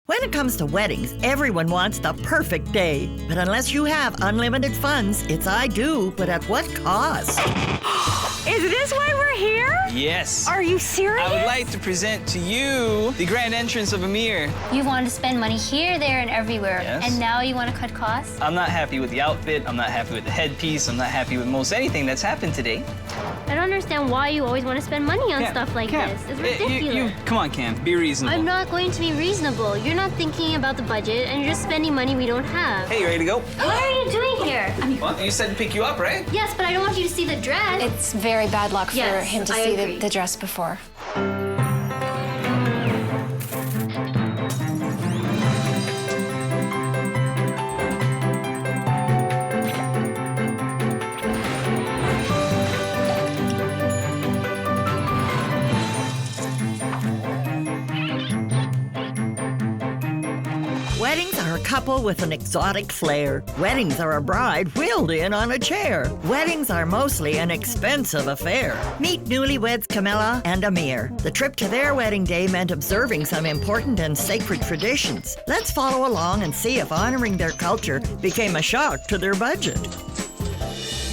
When it comes to weddings, everyone wants the perfect day. But unless you have unlimited funds, it's I do, but at what cost? Is this why we're here? Yes. Are you serious? I would like to present to you the grand entrance of Amir. You wanted to spend money here, there, and everywhere. Yes. And now you want to cut costs? I'm not happy with the outfit. I'm not happy with the headpiece. I'm not happy with most anything that's happened today. I don't understand why you always want to spend money on stuff like this. It's ridiculous. Come on, Cam. Be reasonable. I'm not going to be reasonable. You're not thinking about the budget, and you're just spending money we don't have. Hey, you ready to go? What are you doing here? Well, you said to pick you up, right? Yes, but I don't want you to see the dress. It's very bad luck for him to I see agree. the dress before. Weddings are a couple with an exotic flair. Weddings are a bride wheeled in on a chair. Weddings are mostly an expensive affair. Meet newlyweds Kamela and Amir. The trip to their wedding day meant observing some important and sacred traditions. Let's follow along and see if honoring their culture became a shock to their budget.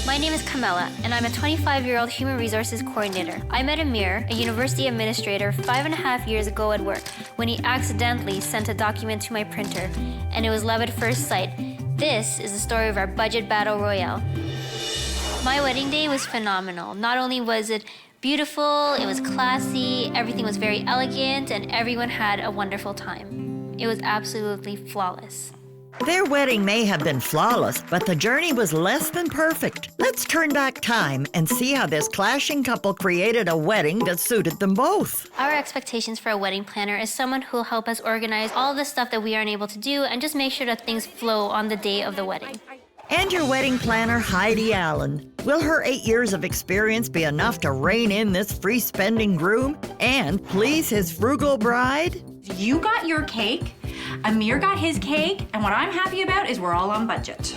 My name is Kamela, and I'm a 25-year-old human resources coordinator. I met Amir, a university administrator, 5.5 years ago at work when he accidentally sent a document to my printer, and it was love at first sight. This is the story of our budget battle royale. My wedding day was phenomenal. Not only was it beautiful, it was classy, everything was very elegant, and everyone had a wonderful time. It was absolutely flawless. Their wedding may have been flawless, but the journey was less than perfect. Let's turn back time and see how this clashing couple created a wedding that suited them both. Our expectations for a wedding planner is someone who will help us organize all the stuff that we aren't able to do and just make sure that things flow on the day of the wedding. And your wedding planner, Heidi Allen. Will her 8 years of experience be enough to rein in this free-spending groom and please his frugal bride? You got your cake, Amir got his cake, and what I'm happy about is we're all on budget.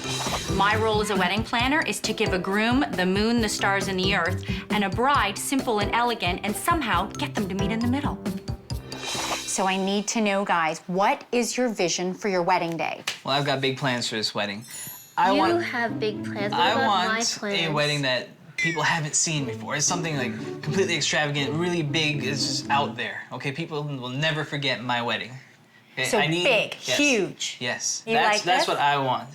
My role as a wedding planner is to give a groom the moon, the stars, and the earth, and a bride simple and elegant, and somehow get them to meet in the middle. So I need to know, guys, what is your vision for your wedding day? Well, I've got big plans for this wedding. You have big plans. What about my plans? A wedding that people haven't seen before. It's something like completely extravagant, really big, it's just out there. Okay, people will never forget my wedding. Okay? So big, yes, huge. Yes, You like that's this? what I want.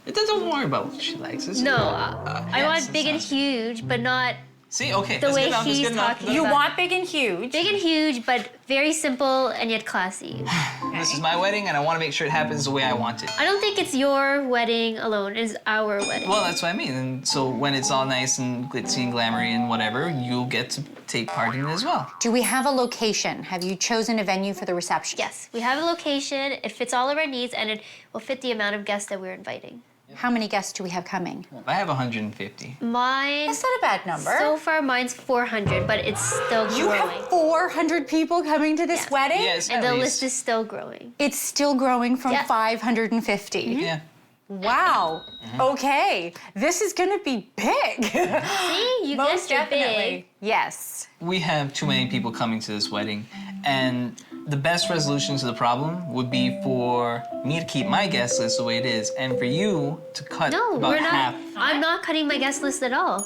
Don't worry about what she likes. I want big and huge, but not See, okay, the that's way good enough, that's he's good enough. talking You about. want big and huge. Big and huge, but very simple and yet classy. This is my wedding, and I want to make sure it happens the way I want it. I don't think it's your wedding alone. It's our wedding. Well, that's what I mean. And so when it's all nice and glitzy and glamoury and whatever, you'll get to take part in it as well. Do we have a location? Have you chosen a venue for the reception? Yes, we have a location. It fits all of our needs, and it will fit the amount of guests that we're inviting. How many guests do we have coming? I have 150. Mine, That's not a bad number. so far, mine's 400, but it's still growing. You have 400 people coming to this Yes. wedding? Yes, And at the least. list is still growing. It's still growing from Yeah. 550. Yeah. Wow. Okay. This is going to be big. See, you Most guessed it definitely. big. Yes. We have too many people coming to this wedding, and the best resolution to the problem would be for me to keep my guest list the way it is, and for you to cut No, about we're not. half. I'm not cutting my guest list at all.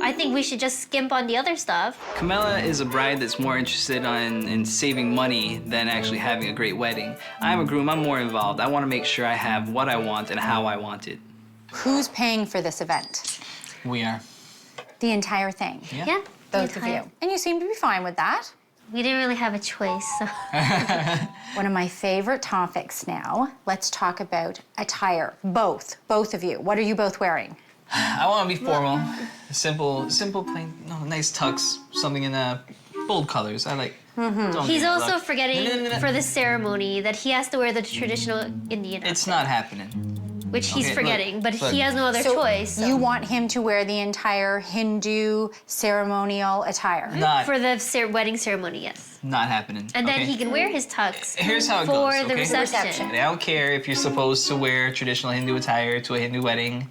I think we should just skimp on the other stuff. Kamela is a bride that's more interested in saving money than actually having a great wedding. I'm a groom, I'm more involved. I want to make sure I have what I want and how I want it. Who's paying for this event? We are. The entire thing? Yeah. Both of you. And you seem to be fine with that. We didn't really have a choice, so. One of my favorite topics now. Let's talk about attire. Both of you. What are you both wearing? I want to be formal, simple, plain, nice tux, something in bold colors. I like. Don't He's get also luck. forgetting No. for the ceremony that he has to wear the traditional Indian It's outfit, not happening. which he's Okay, forgetting, look, but look. he has no other choice. So. You want him to wear the entire Hindu ceremonial attire. Not For the wedding ceremony, yes. not happening. And then okay? he can wear his tux Here's how it for goes, the okay? reception. And I don't care if you're supposed to wear traditional Hindu attire to a Hindu wedding.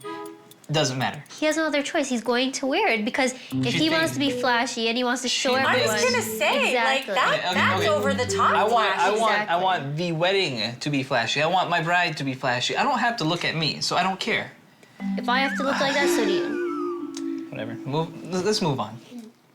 Doesn't matter. He has no other choice. He's going to wear it because if he wants to be flashy and he wants to show I was everyone. gonna say, exactly. that's over the top. I want the wedding to be flashy. I want my bride to be flashy. I don't have to look at me, so I don't care. If I have to look like that, so do you. Whatever. Let's move on.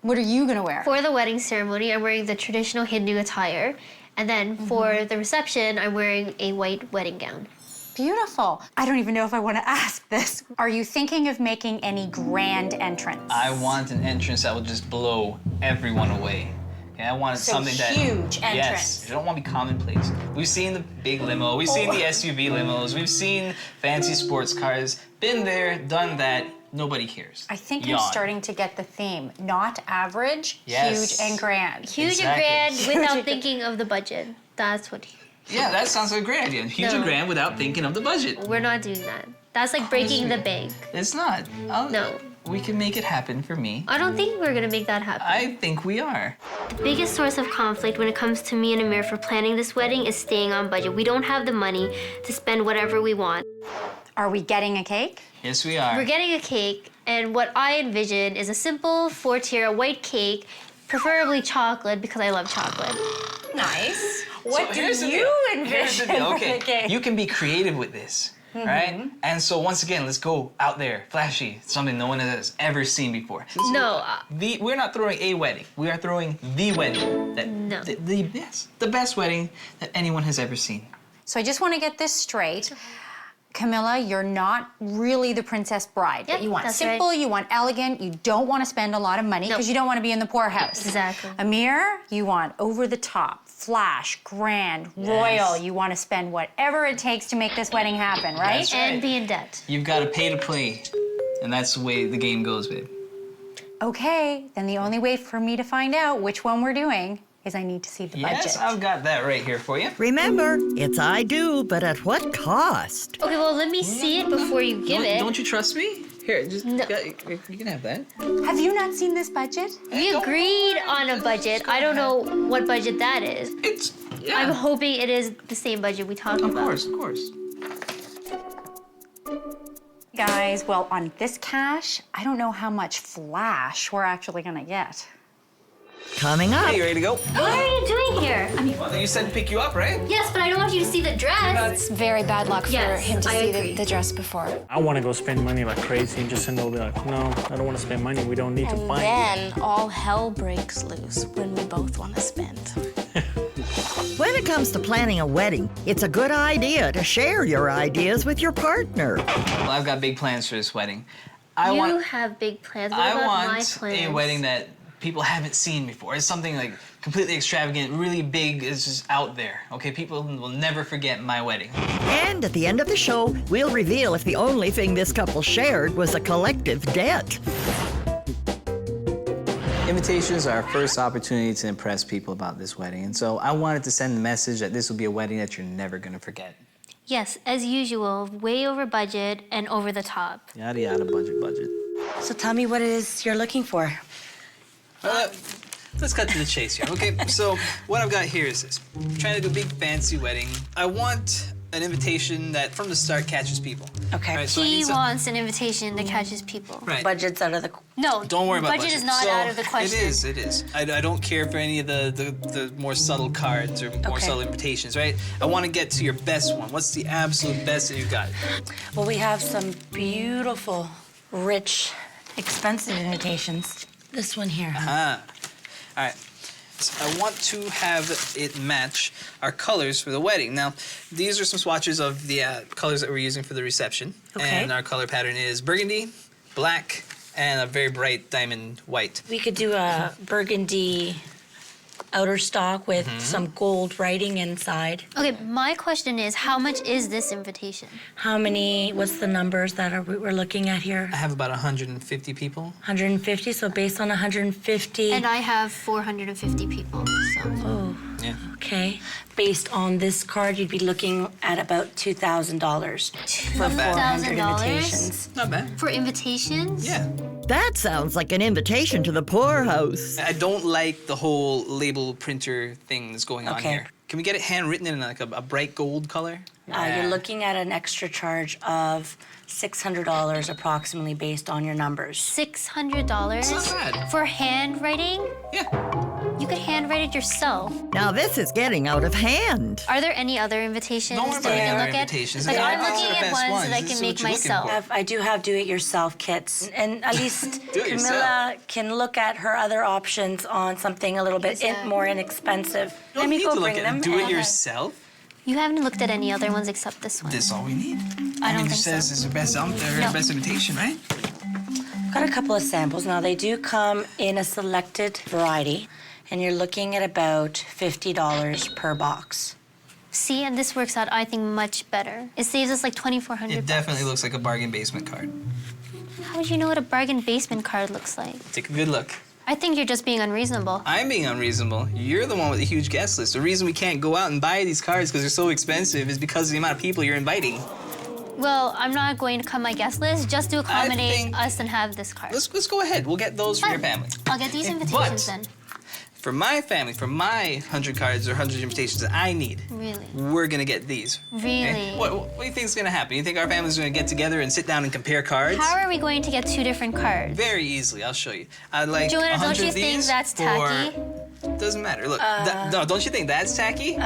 What are you gonna wear? For the wedding ceremony, I'm wearing the traditional Hindu attire. And then for the reception, I'm wearing a white wedding gown. Beautiful. I don't even know if I want to ask this. Are you thinking of making any grand entrance? I want an entrance that will just blow everyone away. Okay, I want something that huge entrance. Yes, I don't want to be commonplace. We've seen the big limo, we've seen the SUV limos, we've seen fancy sports cars. Been there, done that. Nobody cares. I think Yawn. I'm starting to get the theme. Not average, Yes. huge and grand. Huge Exactly. and grand without thinking of the budget. That's what. Yeah, that sounds like a great idea. Huge and grand without thinking of the budget. We're not doing that. That's like breaking the bank. It's not. No. We can make it happen for me. I don't think we're gonna make that happen. I think we are. The biggest source of conflict when it comes to me and Amir for planning this wedding is staying on budget. We don't have the money to spend whatever we want. Are we getting a cake? Yes, we are. We're getting a cake, and what I envision is a simple 4-tier white cake, preferably chocolate because I love chocolate. Nice. So What do here's the you deal. Here's the envision deal. for Okay, the cake? you can be creative with this, right? And so once again, let's go out there, flashy, something no one has ever seen before. No, We're not throwing a wedding. We are throwing the wedding. No. The best wedding that anyone has ever seen. So I just want to get this straight. Camilla, you're not really the princess bride. Yep, You want that's simple, right. you want elegant, you don't want to spend a lot of money because Nope. you don't want to be in the poorhouse. Exactly. Amir, you want over the top, flash, grand, royal. You want to spend whatever it takes to make this wedding happen, right? That's right. and be in debt. You've got to pay to play, and that's the way the game goes, babe. Okay, then the only way for me to find out which one we're doing is I need to see the budget. Yes, I've got that right here for you. Remember, it's I do, but at what cost? Okay, well, let me see it before you give it. Don't you trust me? Here, just No. you can have that. Have you not seen this budget? We agreed on a budget. I don't know what budget that is. It's I'm hoping it is the same budget we talked Of about. course, of course. Guys, well, on this cash, I don't know how much flash we're actually gonna get. Coming up. Hey, you ready to go? What are you doing here? Well, you said to pick you up, right? Yes, but I don't want you to see the dress. It's very bad luck for Yes, him to I see agree. the dress before. I want to go spend money like crazy, and Jacinda will be like, no, I don't want to spend money. We don't need to And buy it. then all hell breaks loose when we both want to spend. When it comes to planning a wedding, it's a good idea to share your ideas with your partner. Well, I've got big plans for this wedding. You have big plans. What I about my want plans? a wedding that people haven't seen before. It's something like completely extravagant, really big, it's just out there. Okay, people will never forget my wedding. And at the end of the show, we'll reveal if the only thing this couple shared was a collective debt. Invitations are our first opportunity to impress people about this wedding, and so I wanted to send the message that this will be a wedding that you're never gonna forget. Yes, as usual, way over budget and over the top. Yada yada, budget. So tell me what it is you're looking for. Let's cut to the chase here, okay? So what I've got here is this. I'm trying to do a big fancy wedding. I want an invitation that from the start catches people. Okay. All right, so I He need some- wants an invitation that catches people. Right. Budget's out of the... No, Don't worry about budget is not So, out of the question. It is. I don't care for any of the more subtle cards or more Okay. subtle invitations, right? I want to get to your best one. What's the absolute best that you got? Well, we have some beautiful, rich, expensive invitations. This one here. All right. So I want to have it match our colors for the wedding. Now, these are some swatches of the colors that we're using for the reception. Okay. And our color pattern is burgundy, black, and a very bright diamond white. We could do a burgundy outer stock with some gold writing inside. Okay, my question is, how much is this invitation? How many, what's the numbers that we're looking at here? I have about 150 people. 150, so based on 150. And I have 450 people, so. Oh, Yeah. okay. Based on this card, you'd be looking at about $2,000 for bad. 400 $2,000? invitations. Not bad. For invitations? Yeah. That sounds like an invitation to the poorhouse. I don't like the whole label printer thing that's going on Okay. here. Can we get it handwritten in like a bright gold color? You're looking at an extra charge of $600 approximately based on your numbers. $600 It's not bad. for handwriting? Yeah. You could handwrite it yourself. Now this is getting out of hand. Are there any other invitations Don't worry that about we any can other look at? invitations. Like, Yeah, I'm these are looking the at best ones ones. that I This can is make what you're looking myself. for. I do have do-it-yourself kits, and at least Do it yourself. Camilla can look at her other options on something a little bit more inexpensive. You don't Let me need go to look bring at them. Do it and- yourself. You haven't looked at any other ones except this one. This is all we need. I don't mean, think it says so. it's her best best invitation, right? Got a couple of samples. Now, they do come in a selected variety, and you're looking at about $50 per box. See, and this works out, I think, much better. It saves us like $2,400. It definitely looks like a bargain basement card. How would you know what a bargain basement card looks like? Take a good look. I think you're just being unreasonable. I'm being unreasonable. You're the one with a huge guest list. The reason we can't go out and buy these cards because they're so expensive is because of the amount of people you're inviting. Well, I'm not going to cut my guest list just to accommodate think- us and have this card. Let's go ahead. We'll get those for your family. I'll get these Okay, invitations but- then. For my family, for my 100 cards or 100 invitations that I need, Really? we're gonna get these. Really? What do you think is gonna happen? You think our family's gonna get together and sit down and compare cards? How are we going to get two different cards? Very easily. I'll show you. I'd like Joanna, 100 don't you of think these that's for- tacky? Doesn't matter. Look, no, don't you think that's tacky?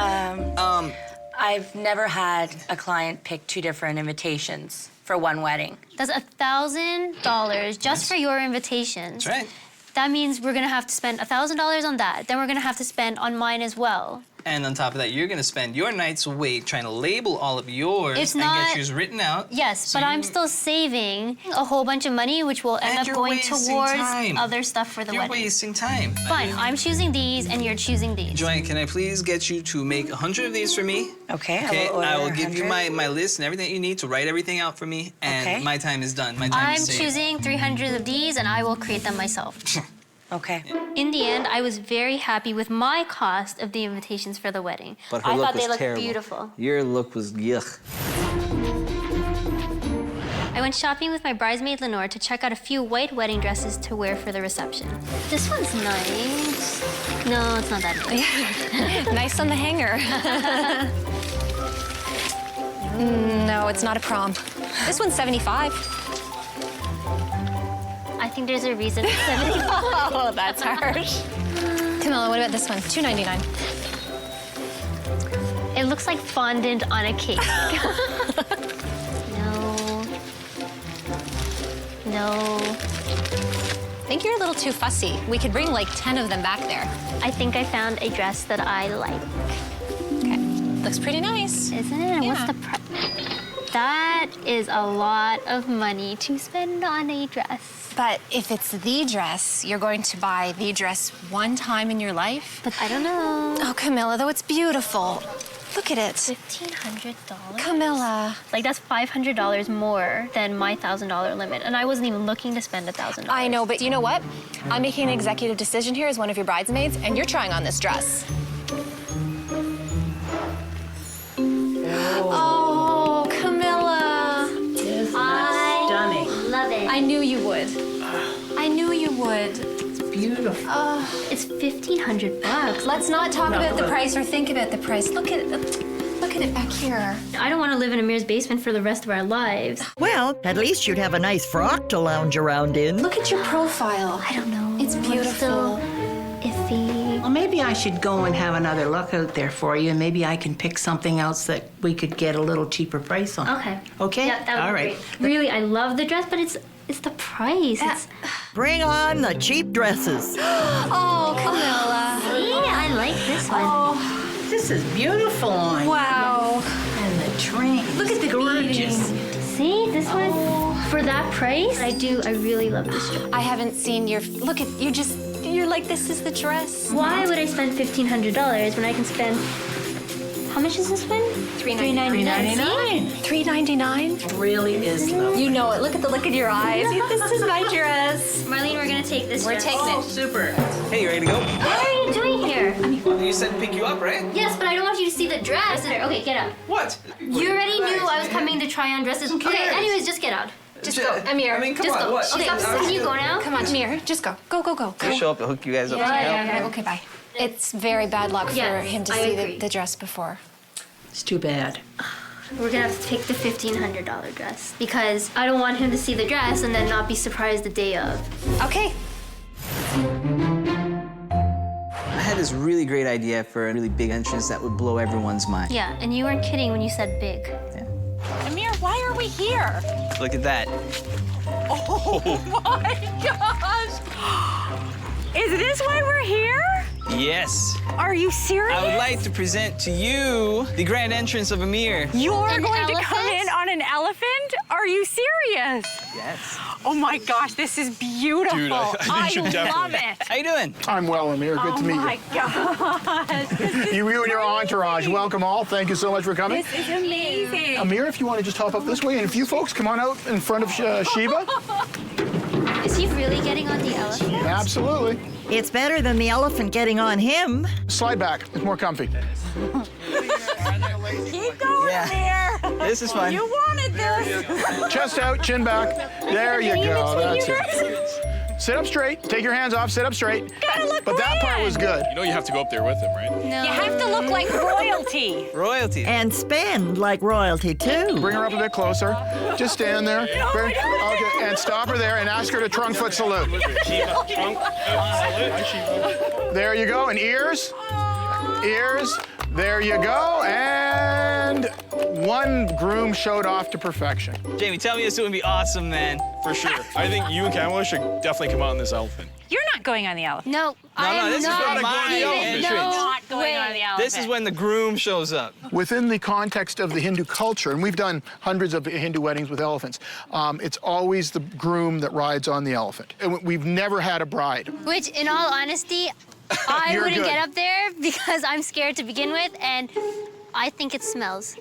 I've never had a client pick two different invitations for one wedding. That's $1,000 just for your invitations. That's right. That means we're gonna have to spend $1,000 on that. Then we're gonna have to spend on mine as well. And on top of that, you're gonna spend your nights awake trying to label all of yours It's and not- get yours written out. Yes, So but I'm you- still saving a whole bunch of money, which will end And up you're going wasting towards time. other stuff for the You're wedding. wasting time. Fine, I'm choosing these and you're choosing these. Joanne, can I please get you to make 100 of these for me? Okay, Okay, I will order give you 100. my list and everything that you need to write everything out for me, and Okay. my time is done. My time I'm is saved. choosing 300 of these and I will create them myself. Okay. In the end, I was very happy with my cost of the invitations for the wedding. I thought they looked beautiful. Your look was yuck. I went shopping with my bridesmaid Lenore to check out a few white wedding dresses to wear for the reception. This one's nice. No, it's not that nice. Nice on the hanger. No, it's not a prom. This one's 75. I think there's a reason it's 75. Oh, that's harsh. Camilla, what about this one? $2.99. It looks like fondant on a cake. No. No. I think you're a little too fussy. We could bring like 10 of them back there. I think I found a dress that I like. Okay. Looks pretty nice. Isn't it? And Yeah. what's the price? That is a lot of money to spend on a dress. But if it's the dress, you're going to buy the dress one time in your life? But I don't know. Oh, Camilla, though, it's beautiful. Look at it. $1,500? Camilla. Like, that's $500 more than my $1,000 limit. And I wasn't even looking to spend $1,000. I know, but you know what? I'm making an executive decision here as one of your bridesmaids, and you're trying on this dress. Oh, Camilla. Stunning. Love it. I knew you would. I knew you would. Beautiful. It's $1,500. Let's not talk about the price or think about the price. Look at it back here. I don't want to live in Amir's basement for the rest of our lives. Well, at least you'd have a nice frock to lounge around in. Look at your profile. I don't know. It's I'm beautiful. still iffy. Well, maybe I should go and have another look out there for you, and maybe I can pick something else that we could get a little cheaper price on. Okay. Okay? Yeah, that would All be right. great. Really, I love the dress, but it's the price. It's, Bring on the cheap dresses. Oh, Camilla. see, I like this one. This is beautiful on you. Wow. And the train. Look at the gorgeous. See, this one, for that price, I really love this dress. I haven't seen your. Look at you. You're like, this is the dress. Why would I spend $1,500 when I can spend, how much is this one? $399. $3.99. Really is lovely. You know it. Look at the look in your eyes. This is my dress. Marlene, we're gonna take this We're dress. taking it. Super. Hey, you ready to go? What are you doing here? You said pick you up, right? Yes, but I don't want you to see the dress. Okay, get out. What? You already knew I was coming to try on dresses. Okay, cares? anyways, just get out. Just go, Amir. I mean, come Just on, go. what? Okay, can you go now? Come on, Amir. Just go. Go. I'll show up to hook you guys up. Okay, bye. It's very bad luck for Yes, him to I see agree. the dress before. It's too bad. We're gonna have to pick the $1,500 dress because I don't want him to see the dress and then not be surprised the day of. Okay. I had this really great idea for a really big entrance that would blow everyone's mind. Yeah, and you weren't kidding when you said big. Amir, why are we here? Look at that. Oh my gosh! Is this why we're here? Yes. Are you serious? I would like to present to you the grand entrance of Amir. You're An going to come elephant? in on an elephant? Are you serious? Yes. Oh my gosh, this is beautiful. Dude, I think you should love definitely- it. How you doing? I'm well, Amir. Good to meet Oh my gosh. This is you. You and your entourage. Welcome all. Thank you so much for coming. This is amazing. Amir, if you want to just hop up this way, and if you folks come on out in front of Sheba. Is he really getting on the elephant? Absolutely. It's better than the elephant getting on him. Slide back. It's more comfy. Keep going, Yeah. Amir. This is fun. You wanted this. Chest out, chin back. There you go. That's it. Sit up straight. Take your hands off. Sit up straight. But that part was good. You know you have to go up there with him, right? No. You have to look like royalty. Royalty. And spend like royalty, too. Bring her up a bit closer. Just stand there. Okay, and stop her there and ask her to trunk foot salute. There you go. And ears. Ears. There you go. And one groom showed off to perfection. Jamie, tell me this would be awesome, man. For sure. I think you and Kamela should definitely come out on this elephant. You're not going on the elephant. No, I am this is not what my even- entrance. no Not going on the way. elephant. This is when the groom shows up. Within the context of the Hindu culture, and we've done hundreds of Hindu weddings with elephants, it's always the groom that rides on the elephant. And we've never had a bride. Which, in all honesty, I You're wouldn't good. get up there because I'm scared to begin with, and I think it smells.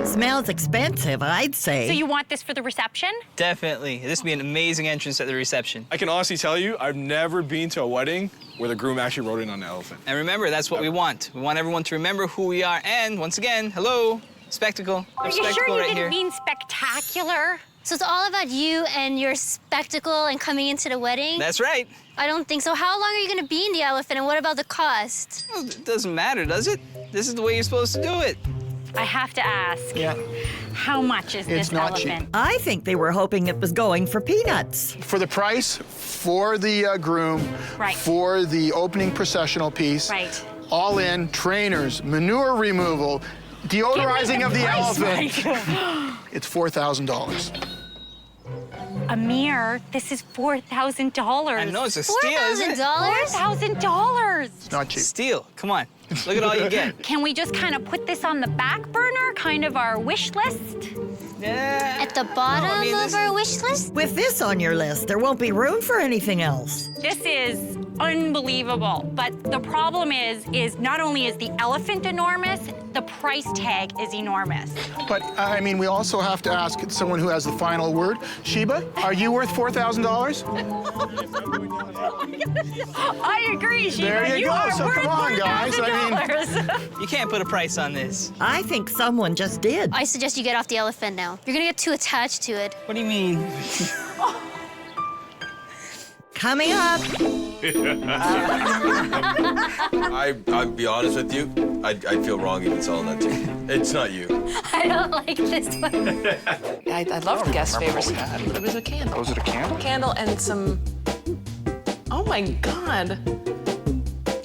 Smells expensive, I'd say. So you want this for the reception? Definitely. This would be an amazing entrance at the reception. I can honestly tell you, I've never been to a wedding where the groom actually rode in on the elephant. And remember, that's what we want. We want everyone to remember who we are. And once again, hello, spectacle. Are you Spectacle sure you right didn't here. mean spectacular? So it's all about you and your spectacle and coming into the wedding? That's right. I don't think so. How long are you going to be in the elephant, and what about the cost? Well, it doesn't matter, does it? This is the way you're supposed to do it. I have to ask, Yeah. how much is It's this not elephant? cheap. I think they were hoping it was going for peanuts. For the price, for the groom, Right. for the opening processional piece, Right. all in, trainers, manure removal, deodorizing of the elephant. It's $4,000. Amir, this is $4,000. I know it's a steal, isn't it? $4,000? $4,000. It's not cheap. Steal. Come on. Look at all you get. Can we just kind of put this on the back burner, kind of our wish list? Yeah. At the bottom I mean, of this our is- wish list? With this on your list, there won't be room for anything else. This is unbelievable. But the problem is not only is the elephant enormous, the price tag is enormous. But, I mean, we also have to ask someone who has the final word. Sheba, are you worth $4,000? I agree, Sheba. There you go. are So worth come on, guys. $4,000. You can't put a price on this. I think someone just did. I suggest you get off the elephant now. You're going to get too attached to it. What do you mean? Coming up, I'll be honest with you, I'd feel wrong even selling that to you. It's not you. I don't like this one. I loved guest favors. It was a candle. Was it a candle? Candle and some. Oh my God.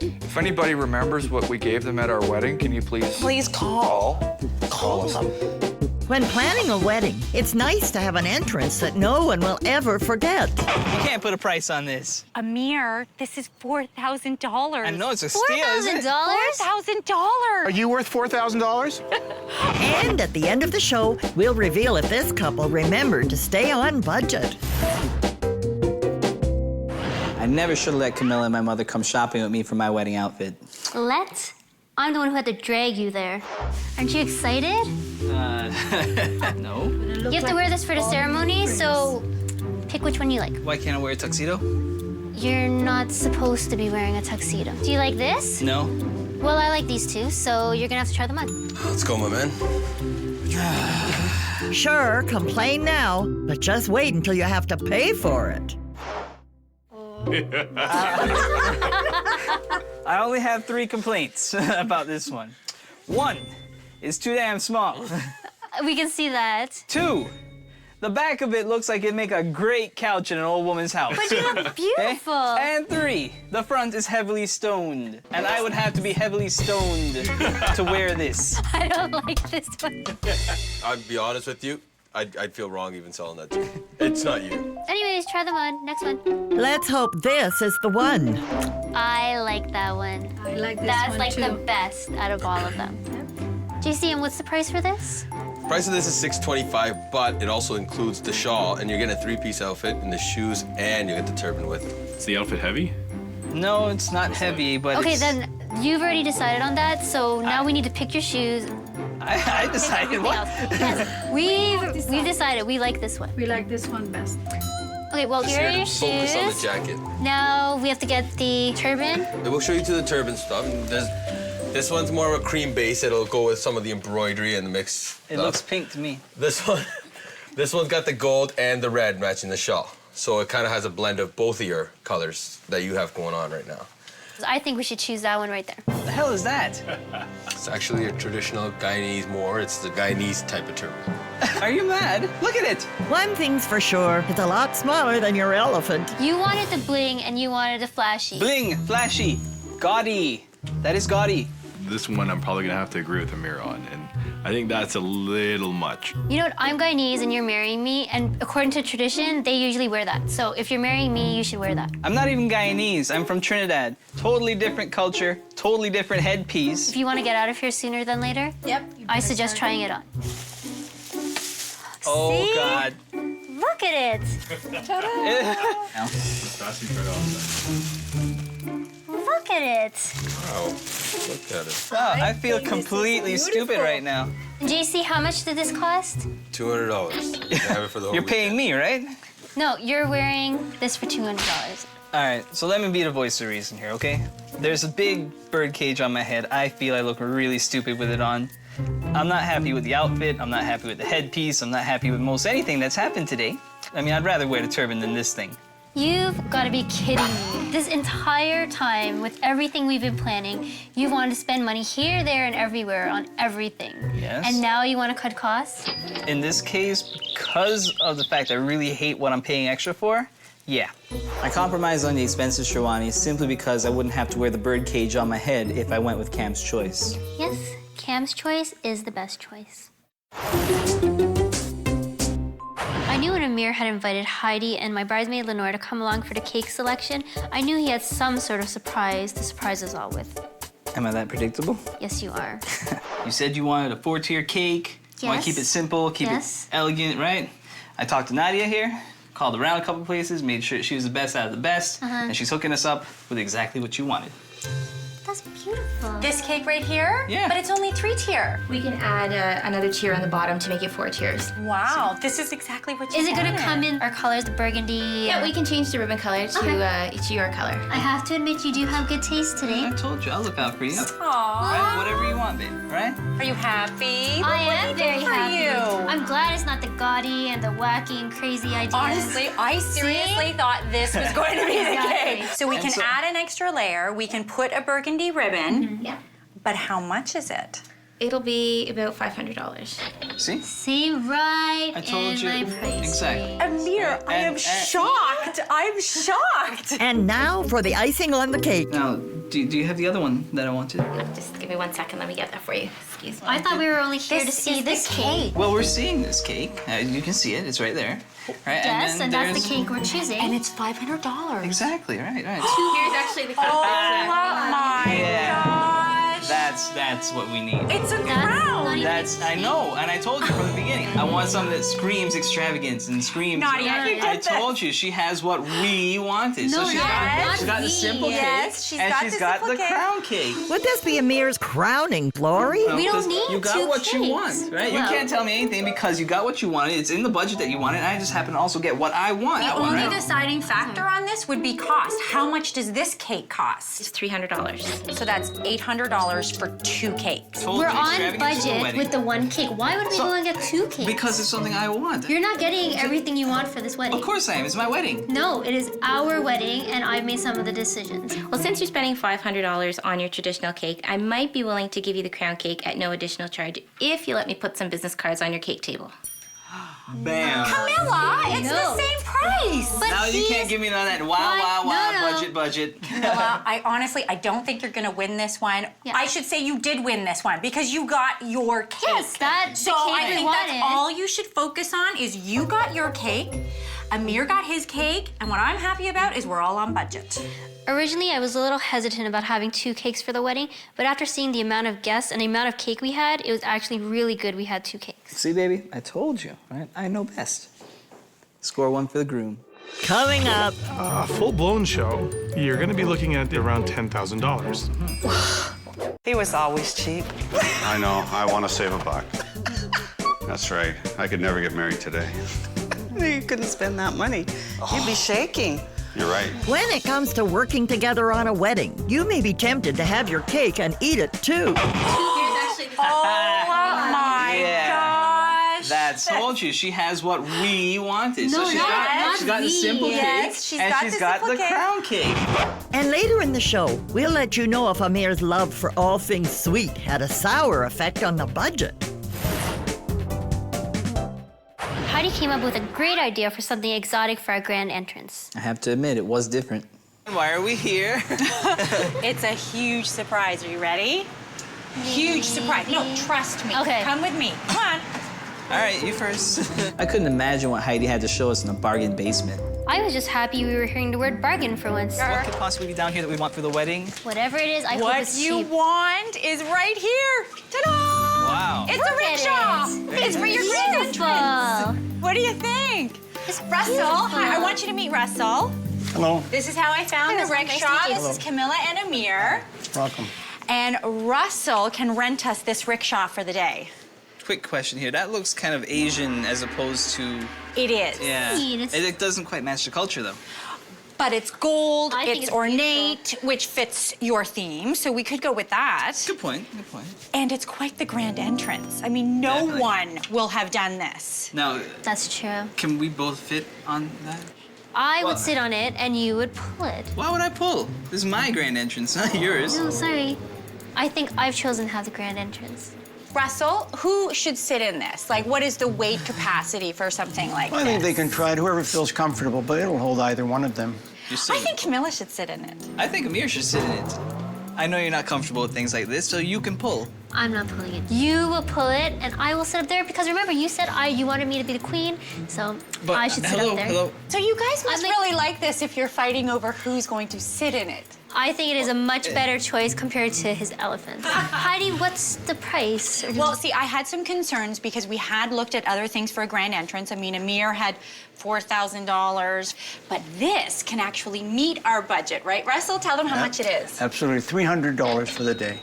If anybody remembers what we gave them at our wedding, can you please? Please call. Call them. when planning a wedding, it's nice to have an entrance that no one will ever forget. You can't put a price on this. Amir, this is $4,000. I know it's a steal, isn't it? $4,000. Are you worth $4,000? And at the end of the show, we'll reveal if this couple remembered to stay on budget. I never should have let Kamela and my mother come shopping with me for my wedding outfit. Let? I'm the one who had to drag you there. Aren't you excited? No. You have to wear this for the ceremony, so pick which one you like. Why can't I wear a tuxedo? You're not supposed to be wearing a tuxedo. Do you like this? No. Well, I like these two, so you're gonna have to try them on. Let's go, my man. Sure, complain now, but just wait until you have to pay for it. I only have 3 complaints about this one. 1, it's too damn small. We can see that. 2, the back of it looks like it'd make a great couch in an old woman's house. But you look beautiful. Okay? And 3, the front is heavily stoned. And I would have to be heavily stoned to wear this. I don't like this one. I'll be honest with you. I'd feel wrong even selling that to you. It's not you. Anyways, try them on. Next one. Let's hope this is the one. I like that one. I like this That's one like too. the best out of all of them. JC, and what's the price for this? Price of this is $625, but it also includes the shawl, and you're getting a 3-piece outfit and the shoes, and you get the turban with it. Is the outfit heavy? No, it's not heavy, but Okay, it's... then you've already decided on that, so now we need to pick your shoes. I decided what? Yes, we've decided we like this one. We like this one best. Okay, well, Just here are here your to focus on the shoes. jacket. Now we have to get the turban. We'll show you to the turban stuff. And this one's more of a cream base. It'll go with some of the embroidery and the mix. It looks pink to me. This one's got the gold and the red matching the shawl. So it kind of has a blend of both of your colors that you have going on right now. I think we should choose that one right there. What the hell is that? It's actually a traditional Guyanese more. It's the Guyanese type of turban. Are you mad? Look at it. One thing's for sure, it's a lot smaller than your elephant. You wanted the bling and you wanted the flashy. Bling, flashy, gaudy. That is gaudy. This one I'm probably gonna have to agree with Amir on, and I think that's a little much. You know what? I'm Guyanese and you're marrying me, and according to tradition, they usually wear that. So if you're marrying me, you should wear that. I'm not even Guyanese. I'm from Trinidad. Totally different culture, totally different headpiece. If you want to get out of here sooner than later, I suggest trying it on. Oh, See? God. Look at it. Look at it. Wow, look at it. Oh, I feel completely stupid right now. JC, how much did this cost? $200. You have it for the whole You're paying me, right? No, you're wearing this for $200. All right, so let me be the voice of reason here, okay? There's a big bird cage on my head. I feel I look really stupid with it on. I'm not happy with the outfit. I'm not happy with the headpiece. I'm not happy with most anything that's happened today. I mean, I'd rather wear the turban than this thing. You've got to be kidding me. This entire time, with everything we've been planning, you wanted to spend money here, there, and everywhere on everything. Yes. And now you want to cut costs? In this case, because of the fact I really hate what I'm paying extra for, yeah. I compromised on the expensive Sherwani simply because I wouldn't have to wear the bird cage on my head if I went with Cam's choice. Yes, Cam's choice is the best choice. I knew when Amir had invited Heidi and my bridesmaid Lenore to come along for the cake selection, I knew he had some sort of surprise to surprise us all with. Am I that predictable? Yes, you are. You said you wanted a 4-tier cake. You want to keep it simple, keep it elegant, right? I talked to Nadia here, called around a couple places, made sure she was the best out of the best, and she's hooking us up with exactly what you wanted. That's beautiful. This cake right here? Yeah. But it's only 3-tier. We can add another tier on the bottom to make it 4 tiers. Wow, this is exactly what you Is it wanted. going to come in our colors, the burgundy? Yeah, we can change the ribbon color to your color. I have to admit, you do have good taste today. I told you, I'll look out for you. Aww. Right? Whatever you want, babe, right? Are you happy? I am very happy. You. I'm glad it's not the gaudy and the wacky and crazy ideas. Honestly, I seriously thought this was going to be the Exactly. cake. So we can add an extra layer. We can put a burgundy ribbon. Yeah. But how much is it? It'll be about $500. See? See, right I told in you. my price. Exactly. Amir, I am shocked. I'm shocked. And now for the icing on the cake. Now, do you have the other one that I wanted? Just give me 1 second. Let me get that for you. Excuse me. I thought we were only here This to see is this the cake. Well, we're seeing this cake. You can see it. It's right there. Right? Yes, then and that's there's- the cake we're choosing. And it's $500. Exactly, right. Here's actually the cake. Oh my gosh. That's what we need. It's a crown. I know, and I told you from the beginning. I want something that screams extravagance and screams. Nadia, you I did told you she has what we wanted. No, so she's got the simple cake, Yes, and she's got the crown cake. Would this be Amir's crowning glory? We don't 'Cause need you got 2 what cakes. you want, right? Well, You can't tell me anything because you got what you wanted. It's in the budget that you wanted. And I just happen to also get what I want. The That one, only right? deciding factor on this would be cost. How much does this cake cost? It's $300. So that's $800 for 2 cakes. We're on budget with the 1 cake. Why would we go and get 2 cakes? Because it's something I want. You're not getting everything you want for this wedding. Of course I am. It's my wedding. No, it is our wedding, and I've made some of the decisions. Well, since you're spending $500 on your traditional cake, I might be willing to give you the crown cake at no additional charge if you let me put some business cards on your cake table. Bam. Camilla, it's the same price. But now you can't give me none of that budget. Camilla, I don't think you're gonna win this one. Yeah. I should say you did win this one because you got your cake. Yes, that's the so cake I we think wanted. that's all you should focus on is you got your cake, Amir got his cake, and what I'm happy about is we're all on budget. Originally, I was a little hesitant about having 2 cakes for the wedding, but after seeing the amount of guests and the amount of cake we had, it was actually really good we had 2 cakes. See, baby, I told you, right? I know best. Score 1 for the groom. Coming up. A full-blown show, you're going to be looking at around $10,000. He was always cheap. I know. I want to save a buck. That's right. I could never get married today. You couldn't spend that money. You'd be shaking. You're right. When it comes to working together on a wedding, you may be tempted to have your cake and eat it too. Oh my gosh. That's told you. She has what we wanted. No, so she's got the simple cake, Yes, she's and got she's the got simple the cake. crown cake. And later in the show, we'll let you know if Amir's love for all things sweet had a sour effect on the budget. Heidi came up with a great idea for something exotic for our grand entrance. I have to admit, it was different. Why are we here? It's a huge surprise. Are you ready? Huge surprise. No, trust me. Okay. Come with me. Come on. All right, you first. I couldn't imagine what Heidi had to show us in the bargain basement. I was just happy we were hearing the word bargain for once. What could possibly be down here that we want for the wedding? Whatever it is, I hope What it's you cheap. want is right here. Ta-da! Wow. It's a rickshaw. It's for your grand entrance. What do you think? Russell, hi, I want you to meet Russell. Hello. This is how I found the Nice to rickshaw. meet you. This is Kamela and Amir. Welcome. And Russell can rent us this rickshaw for the day. Quick question here. That looks kind of Asian as opposed to... It is. Yeah. It doesn't quite match the culture, though. But it's gold, I think it's it's ornate, which fits your theme, so we could go with that. Good point, good point. And it's quite the grand entrance. I mean, no one will have done this. Now, That's true. can we both fit on that? I would What? sit on it and you would pull it. Why would I pull? This is my grand entrance, not yours. No, sorry. I think I've chosen to have the grand entrance. Russell, who should sit in this? Like, what is the weight capacity for something like Well, I this? think they can try it, whoever feels comfortable, but it'll hold either one of them. I think Camilla should sit in it. I think Amir should sit in it. I know you're not comfortable with things like this, so you can pull. I'm not pulling it. You will pull it, and I will sit up there because remember, you said you wanted me to be the queen, so But, I should sit up there. So you guys must really like this if you're fighting over who's going to sit in it. I think it is a much better choice compared to his elephant. Heidi, what's the price? Well, see, I had some concerns because we had looked at other things for a grand entrance. I mean, Amir had $4,000, but this can actually meet our budget, right? Russell, tell them how much it is. Absolutely, $300 for the day.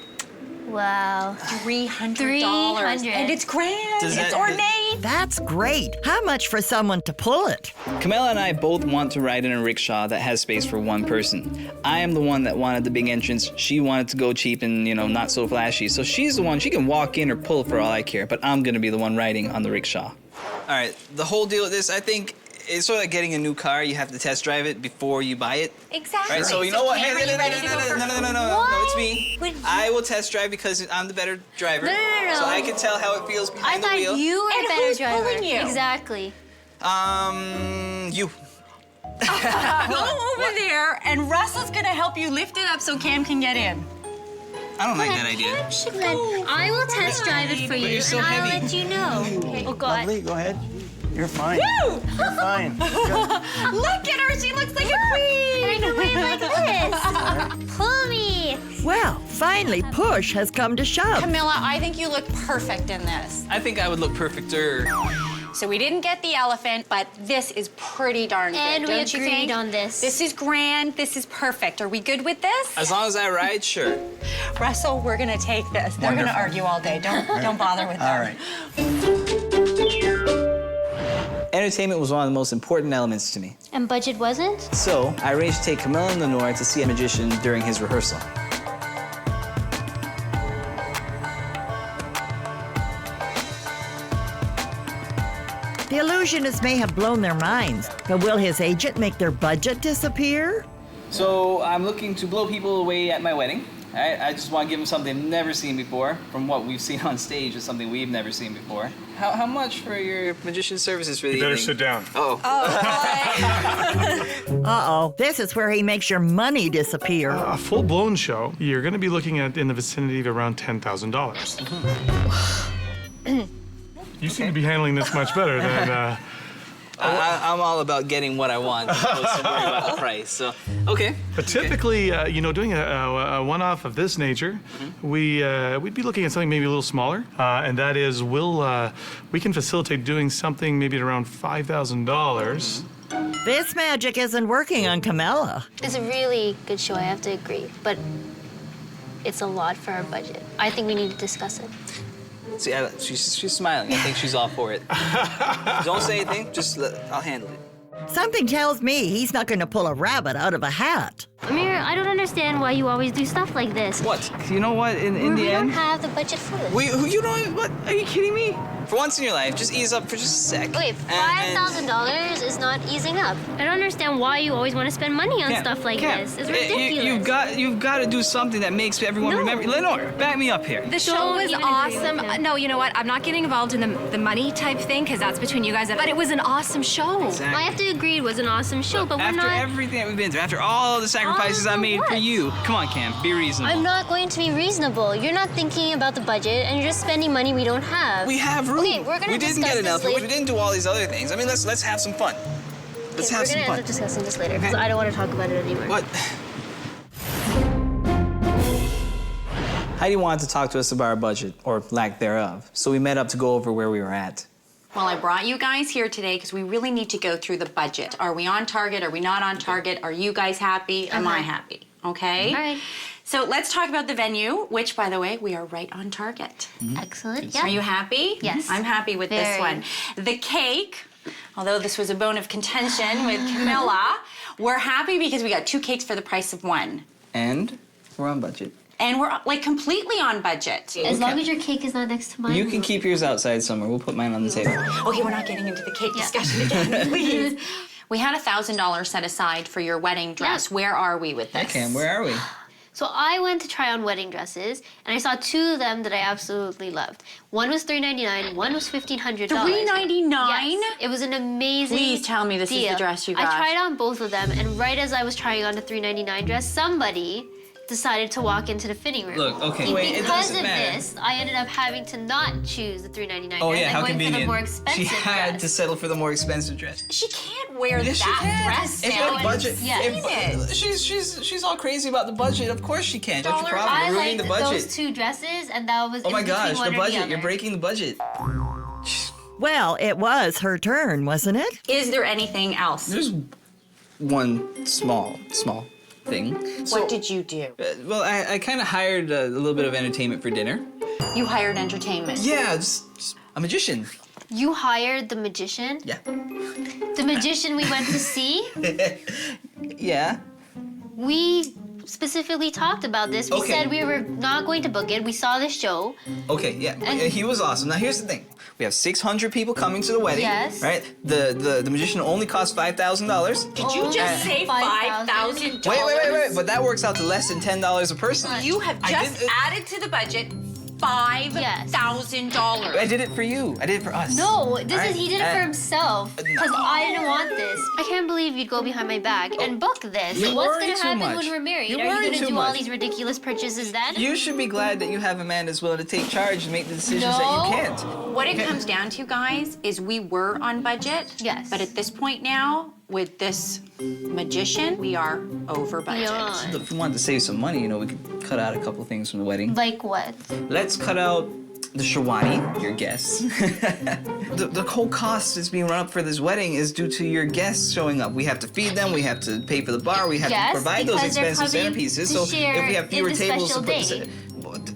Wow. $300. And it's grand. Does It's that- ornate. That's great. How much for someone to pull it? Kamela and I both want to ride in a rickshaw that has space for one person. I am the one that wanted the big entrance. She wanted to go cheap and, not so flashy. So she's the one, she can walk in or pull for all I care, but I'm gonna be the one riding on the rickshaw. All right, the whole deal with this, I think, it's sort of like getting a new car. You have to test drive it before you buy it. Exactly. Right, so you know what? Hey, Cameron, you ready to go first? No, it's me. I will test drive because I'm the better driver. No. So I can tell how it feels behind the I wheel. thought you were And the better who's driver. pulling you? Exactly. You. Go over there, and Russell's gonna help you lift it up so Cam can get in. I don't like that idea. I will test drive it for But you, you're so and I'll heavy. let you know. Oh, God. Lovely, go ahead. You're fine. Woo! You're fine. Good. Look at her, she looks like a queen. And I can wave like this. Pull me. Well, finally, push has come to shove. Camilla, I think you look perfect in this. I think I would look perfecter. So we didn't get the elephant, but this is pretty darn good, And we don't you agreed think? on this. This is grand, this is perfect. Are we good with this? As long as I ride, sure. Russell, we're gonna take this. They're gonna Wonderful. argue all day. Don't bother with them. All right. Entertainment was one of the most important elements to me. And budget wasn't? So I arranged to take Kamela and Lenore to see a magician during his rehearsal. The illusionists may have blown their minds, but will his agent make their budget disappear? So I'm looking to blow people away at my wedding. All right? I just want to give them something they've never seen before. From what we've seen on stage is something we've never seen before. How much for your magician services for the evening? You better sit down. Oh. Uh-oh, this is where he makes your money disappear. A full-blown show, you're going to be looking at in the vicinity of around $10,000. You seem to be handling this much better than... I'm all about getting what I want, as opposed to worrying about the price. So, okay. But typically, you know, doing a one-off of this nature, we'd be looking at something maybe a little smaller, and that is we can facilitate doing something maybe at around $5,000. This magic isn't working on Kamela. It's a really good show, I have to agree, but it's a lot for our budget. I think we need to discuss it. See, she's smiling. I think she's all for it. Don't say anything. I'll handle it. Something tells me he's not going to pull a rabbit out of a hat. Amir, I don't understand why you always do stuff like this. What? You know what? In the end, we don't have the budget for this. You know what? Are you kidding me? For once in your life, just ease up for just a sec. Wait, $5,000 is not easing up. I don't understand why you always want to spend money on stuff like this. It's ridiculous. You've got to do something that makes everyone remember. Lenore, back me up here. The show was awesome. No, you know what? I'm not getting involved in the money type thing because that's between you guys. But it was an awesome show. Exactly. I have to agree it was an awesome show, but we're not... After everything that we've been through, after all the sacrifices I made for you, come on, Cam, be reasonable. I'm not going to be reasonable. You're not thinking about the budget, and you're just spending money we don't have. We have room. Okay, we're gonna discuss get enough. this later. We didn't do all these other things. I mean, let's have some fun. Let's have some fun. We're gonna end up discussing this later because I don't want to talk about it anymore. What? Heidi wanted to talk to us about our budget, or lack thereof, so we met up to go over where we were at. Well, I brought you guys here today because we really need to go through the budget. Are we on target? Are we not on target? Are you guys happy? Am I happy? Okay? All right. So let's talk about the venue, which, by the way, we are right on target. Excellent. Are you happy? Yes. I'm happy with this one. The cake, although this was a bone of contention with Kamela, we're happy because we got 2 cakes for the price of 1. And we're on budget. And we're like completely on budget. As long as your cake is not next to mine. You can keep yours outside somewhere. We'll put mine on the table. Okay, we're not getting into the cake discussion again, please. We had $1,000 set aside for your wedding dress. Yeah. Where are we with this? Hey, Cam, where are we? So I went to try on wedding dresses, and I saw 2 of them that I absolutely loved. One was $399, one was $1,500. $399? Yes, it was an amazing Please tell me this is the dress you got. I tried on both of them, and right as I was trying on the $399 dress, somebody decided to walk into the fitting room. Look, okay, And wait, it because doesn't of matter. this, I ended up having to not choose the $399 Oh dress yeah, and how going convenient. for the more expensive She had dress. to settle for the more expensive dress. She can't wear Yes, she that can. dress If now. your budget, Yes. she's all crazy about the budget. Of course she can. What's your problem? I You're ruining liked the budget. those 2 dresses, and that was Oh my in between gosh, one the or budget. other. You're breaking the budget. Well, it was her turn, wasn't it? Is there anything else? There's one small thing. What did you do? Well, I kind of hired a little bit of entertainment for dinner. You hired entertainment? Yeah, just a magician. You hired the magician? Yeah. The magician we went to see? Yeah. We specifically talked about this. We Okay. said we were not going to book it. We saw the show. Okay, yeah. And- He was awesome. Now here's the thing. We have 600 people coming to the wedding. Yes. Right? The magician only costs $5,000. Did you just say $5,000? Wait. But that works out to less than $10 a person. You have just added to the budget $5,000. I did it for you. I did it for us. No, All right? he did it for himself. Because I didn't want this. I can't believe you'd go behind my back and book this. You What's worry going to too happen much. when we're married? You Are you worry going to too do all much. these ridiculous purchases then? You should be glad that you have a man that's willing to take charge and make the decisions that you can't. What it comes down to, guys, is we were on budget. Yes. But at this point now, with this magician, we are over budget. If we wanted to save some money, we could cut out a couple things from the wedding. Like what? Let's cut out the Shawani, your guests. the whole cost that's being run up for this wedding is due to your guests showing up. We have to feed them, we have to pay for the bar, we have to provide those because they're expensive coming centerpieces. to So share if we have fewer in the tables to special put... day.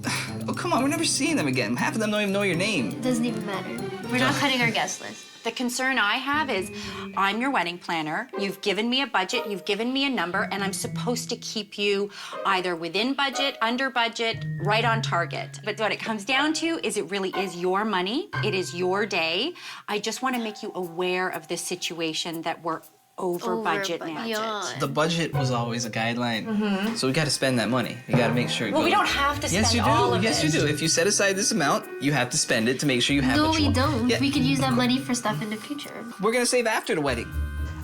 Oh, come come on, we're never seeing them again. Half of them don't even know your name. It doesn't even matter. We're not cutting our guest list. The concern I have is I'm your wedding planner. You've given me a budget, you've given me a number, and I'm supposed to keep you either within budget, under budget, right on target. But what it comes down to is it really is your money. It is your day. I just want to make you aware of this situation that we're over budget now. The budget was always a guideline. So we got to spend that money. You got to make sure it Well, goes. we don't have to spend Yes, you do. all of Yes, it. you do. If you set aside this amount, you have to spend it to make sure you have No, what you we want. don't. Yeah. We could use that money for stuff in the future. We're going to save after the wedding.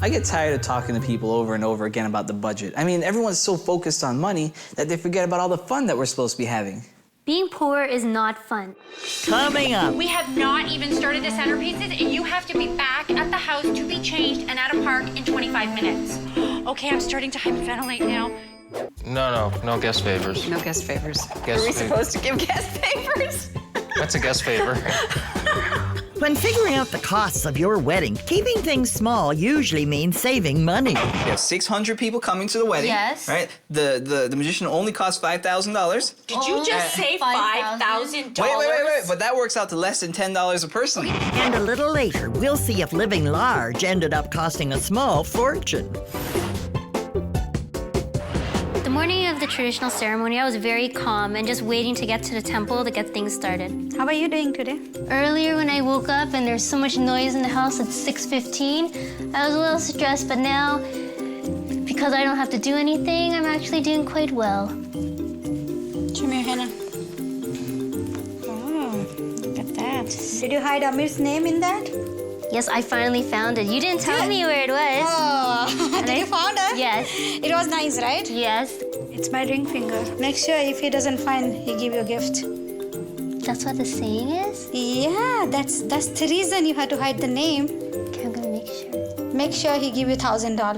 I get tired of talking to people over and over again about the budget. I mean, everyone's so focused on money that they forget about all the fun that we're supposed to be having. Being poor is not fun. Coming up. We have not even started the centerpieces, and you have to be back at the house to be changed and at a park in 25 minutes. Okay, I'm starting to hyperventilate now. No guest favors. No guest favors. Guest Are we favor. supposed to give guest favors? That's a guest favor. When figuring out the costs of your wedding, keeping things small usually means saving money. We have 600 people coming to the wedding. Yes. Right? The magician only costs $5,000. Did you just say $5,000? Wait. But that works out to less than $10 a person. And a little later, we'll see if living large ended up costing a small fortune. The morning of the traditional ceremony, I was very calm and just waiting to get to the temple to get things started. How are you doing today? Earlier when I woke up and there's so much noise in the house at 6:15, I was a little stressed, but now, because I don't have to do anything, I'm actually doing quite well. Show me your henna. Oh, look at that. Did you hide Amir's name in that? Yes, I finally found it. You didn't tell me where it was. Oh, did you found it? Yes. It was nice, right? Yes. It's my ring finger. Make sure if he doesn't find, he give you a gift. That's what the saying is? Yeah, that's the reason you had to hide the name. Okay, I'm gonna make sure. Make sure he give you $1,000.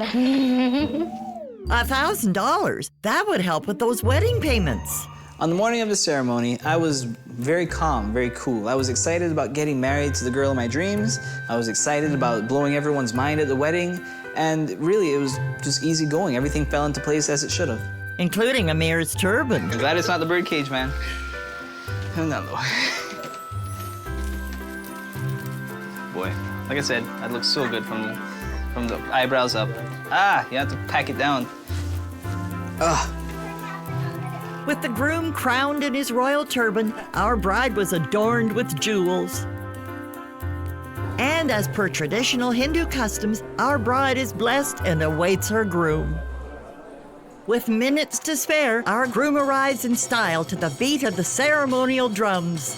$1,000? That would help with those wedding payments. On the morning of the ceremony, I was very calm, very cool. I was excited about getting married to the girl of my dreams. I was excited about blowing everyone's mind at the wedding. And really, it was just easy going. Everything fell into place as it should have. Including Amir's turban. I'm glad it's not the birdcage, man. No. Boy, like I said, I'd look so good from the eyebrows up. You have to pack it down. With the groom crowned in his royal turban, our bride was adorned with jewels. And as per traditional Hindu customs, our bride is blessed and awaits her groom. With minutes to spare, our groom arrives in style to the beat of the ceremonial drums.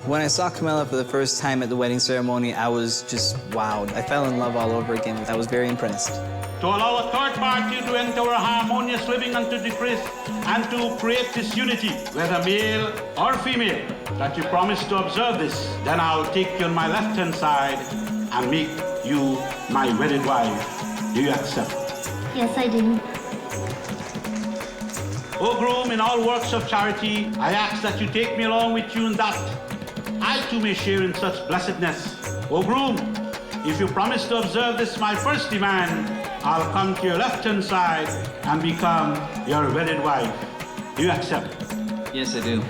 When I saw Kamela for the first time at the wedding ceremony, I was just wowed. I fell in love all over again. I was very impressed. To allow a third party to enter a harmonious living and to decrease and to create this unity, whether male or female, that you promise to observe this, then I'll take you on my left-hand side and make you my wedded wife. Do you accept? Yes, I do. O groom, in all works of charity, I ask that you take me along with you in that I too may share in such blessedness. O groom, if you promise to observe this my first demand, I'll come to your left-hand side and become your wedded wife. Do you accept? Yes, I do.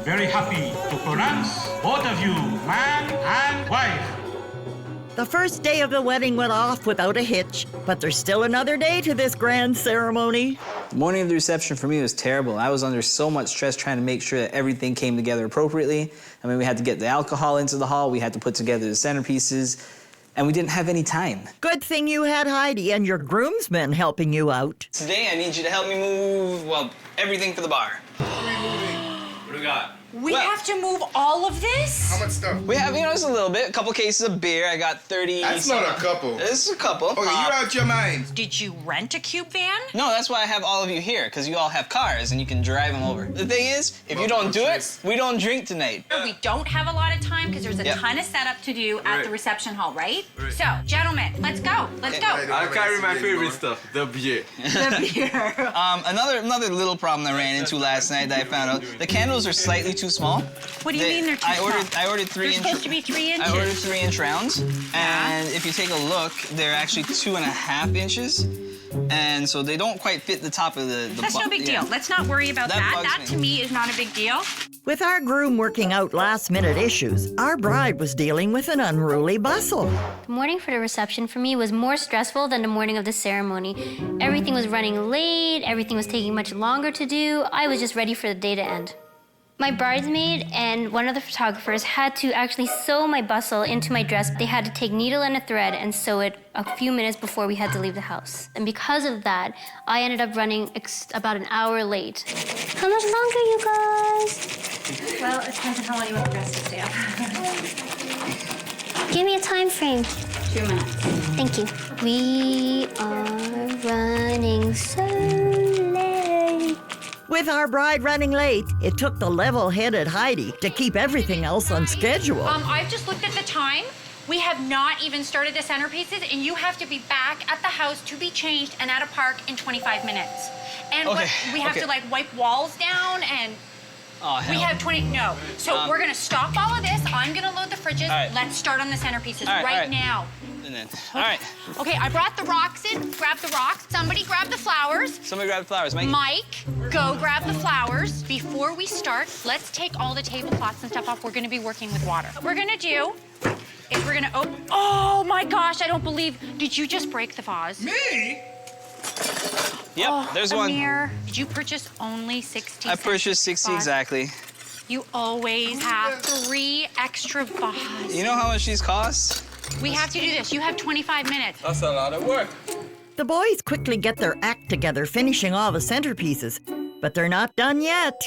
Very happy to pronounce both of you man and wife. The first day of the wedding went off without a hitch, but there's still another day to this grand ceremony. The morning of the reception for me was terrible. I was under so much stress trying to make sure that everything came together appropriately. I mean, we had to get the alcohol into the hall, we had to put together the centerpieces, and we didn't have any time. Good thing you had Heidi and your groomsmen helping you out. Today, I need you to help me move, well, everything for the bar. What do we got? We have to move all of this? How much stuff? We have, just a little bit. A couple cases of beer. I got 30. That's not a couple. This is a couple. Okay, you're out your mind. Did you rent a cube van? No, that's why I have all of you here, because you all have cars and you can drive them over. The thing is, if you don't do it, we don't drink tonight. We don't have a lot of time because there's a ton of setup to do at the reception hall, right? So, gentlemen, let's go. Let's go. I'll carry my favorite stuff, the beer. The beer. Another little problem I ran into last night that I found out, the candles are slightly too small. What do you mean they're too small? I ordered 3 inch. They're supposed to be 3 inches. I ordered 3-inch rounds, and if you take a look, they're actually 2.5 inches. And so they don't quite fit the top of the That's no big deal. Let's not worry about that. That to me is not a big deal. With our groom working out last-minute issues, our bride was dealing with an unruly bustle. The morning for the reception for me was more stressful than the morning of the ceremony. Everything was running late, everything was taking much longer to do. I was just ready for the day to end. My bridesmaid and one of the photographers had to actually sew my bustle into my dress. They had to take needle and a thread and sew it a few minutes before we had to leave the house. And because of that, I ended up running about an hour late. How much longer, you guys? Well, it depends on how long you want the dress to stay up. Give me a time frame. 2 minutes. Thank you. We are running so late. With our bride running late, it took the level-headed Heidi to keep everything else on schedule. I've just looked at the time. We have not even started the centerpieces, and you have to be back at the house to be changed and at a park in 25 minutes. And we have to wipe walls down and we have 20, no. So we're gonna stop all of this. I'm gonna load the fridges. Right. Let's start on the centerpieces right. now. And then, all right. Okay, I brought the rocks in. Grab the rocks. Somebody grab the flowers. Somebody grab the flowers, Mike. Mike, go grab the flowers. Before we start, let's take all the tablecloths and stuff off. We're gonna be working with water. What we're gonna do is we're gonna open, oh my gosh, I don't believe, did you just break the vase? Me? Yep, there's Amir, one. did you purchase only 60? I purchased 60 exactly. You always have 3 extra vases. You know how much these cost? We have to do this. You have 25 minutes. That's a lot of work. The boys quickly get their act together, finishing all the centerpieces, but they're not done yet.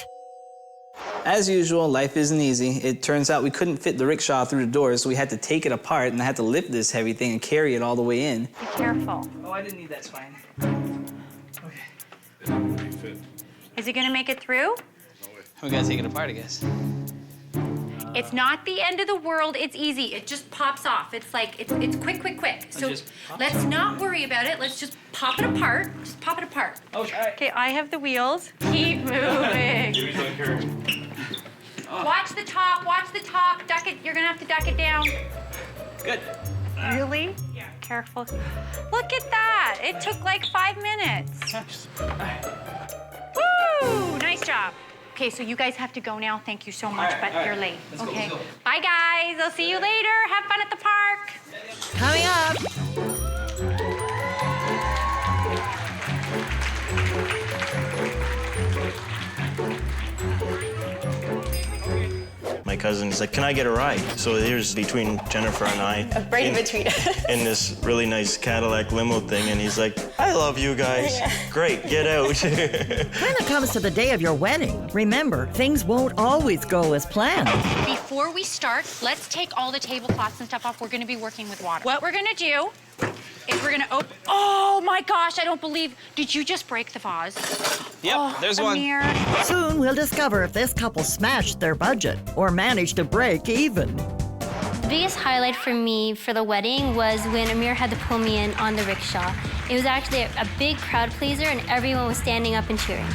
As usual, life isn't easy. It turns out we couldn't fit the rickshaw through the doors, so we had to take it apart, and I had to lift this heavy thing and carry it all the way in. Be careful. Oh, I didn't need that spine. Okay. Is it gonna make it through? We gotta take it apart, I guess. It's not the end of the world. It's easy. It just pops off. It's like, it's quick, quick, quick. So let's not worry about it. Let's just pop it apart. Just pop it apart. Oh, all right. Okay, I have the wheels. Keep moving. Watch the top, watch the top. Duck it, you're gonna have to duck it down. Good. Really? Yeah. Careful. Look at that. It took like 5 minutes. Woo! Nice job. Okay, so you guys have to go now. Thank you so much, but you're late. Let's okay. go. Bye, guys. I'll see you later. Have fun at the park. Coming up. My cousin is like, can I get a ride? So here's between Jennifer and I. Right in between us. In this really nice Cadillac limo thing, and he's like, I love you guys. Yeah. Great, get out. When it comes to the day of your wedding, remember, things won't always go as planned. Before we start, let's take all the tablecloths and stuff off. We're gonna be working with water. What we're gonna do is we're gonna open, oh my gosh, I don't believe, did you just break the vase? Yep, there's Amir. one. Soon we'll discover if this couple smashed their budget or managed to break even. The biggest highlight for me for the wedding was when Amir had to pull me in on the rickshaw. It was actually a big crowd pleaser and everyone was standing up and cheering.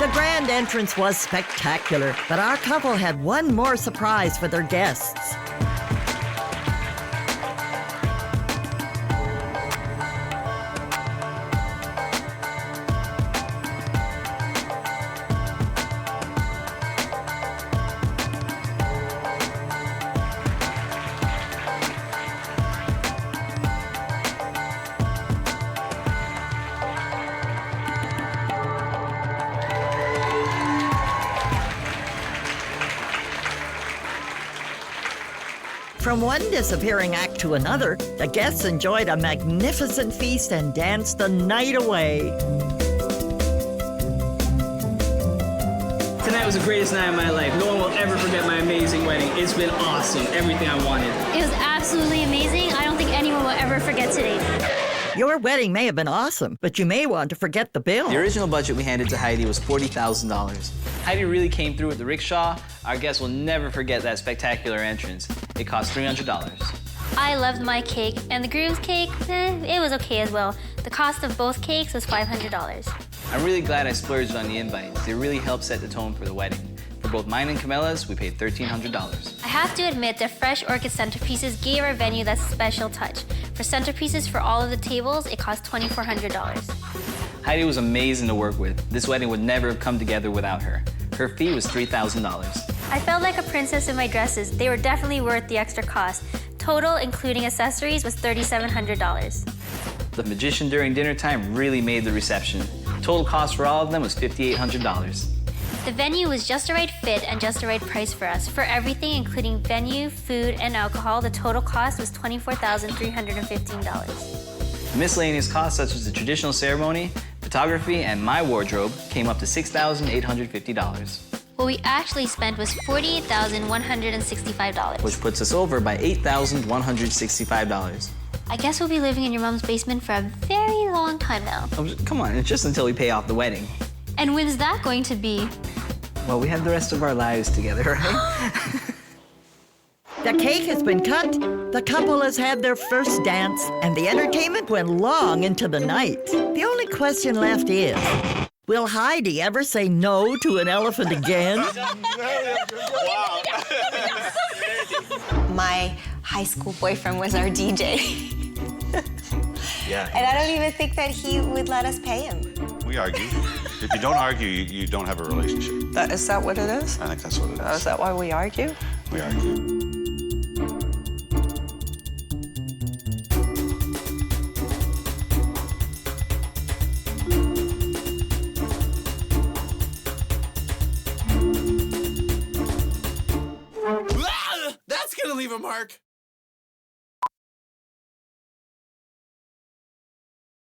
The grand entrance was spectacular, but our couple had one more surprise for their guests. From one disappearing act to another, the guests enjoyed a magnificent feast and danced the night away. Tonight was the greatest night of my life. No one will ever forget my amazing wedding. It's been awesome. Everything I wanted. It was absolutely amazing. I don't think anyone will ever forget today. Your wedding may have been awesome, but you may want to forget the bill. The original budget we handed to Heidi was $40,000. Heidi really came through with the rickshaw. Our guests will never forget that spectacular entrance. It cost $300. I loved my cake, and the groom's cake, it was okay as well. The cost of both cakes was $500. I'm really glad I splurged on the invites. They really helped set the tone for the wedding. For both mine and Kamela's, we paid $1,300. I have to admit, the fresh orchid centerpieces gave our venue that special touch. For centerpieces for all of the tables, it cost $2,400. Heidi was amazing to work with. This wedding would never have come together without her. Her fee was $3,000. I felt like a princess in my dresses. They were definitely worth the extra cost. Total, including accessories, was $3,700. The magician during dinner time really made the reception. Total cost for all of them was $5,800. The venue was just the right fit and just the right price for us. For everything, including venue, food, and alcohol, the total cost was $24,315. The miscellaneous costs, such as the traditional ceremony, photography, and my wardrobe, came up to $6,850. What we actually spent was $48,165. Which puts us over by $8,165. I guess we'll be living in your mom's basement for a very long time now. Oh, come on, it's just until we pay off the wedding. And when's that going to be? Well, we have the rest of our lives together, right? The cake has been cut, the couple has had their first dance, and the entertainment went long into the night. The only question left is, will Heidi ever say no to an elephant again? My high school boyfriend was our DJ. Yeah. And I don't even think that he would let us pay him. We argue. If you don't argue, you don't have a relationship. Is that what it is? I think that's what it is. Is that why we argue? We argue. That's gonna leave a mark.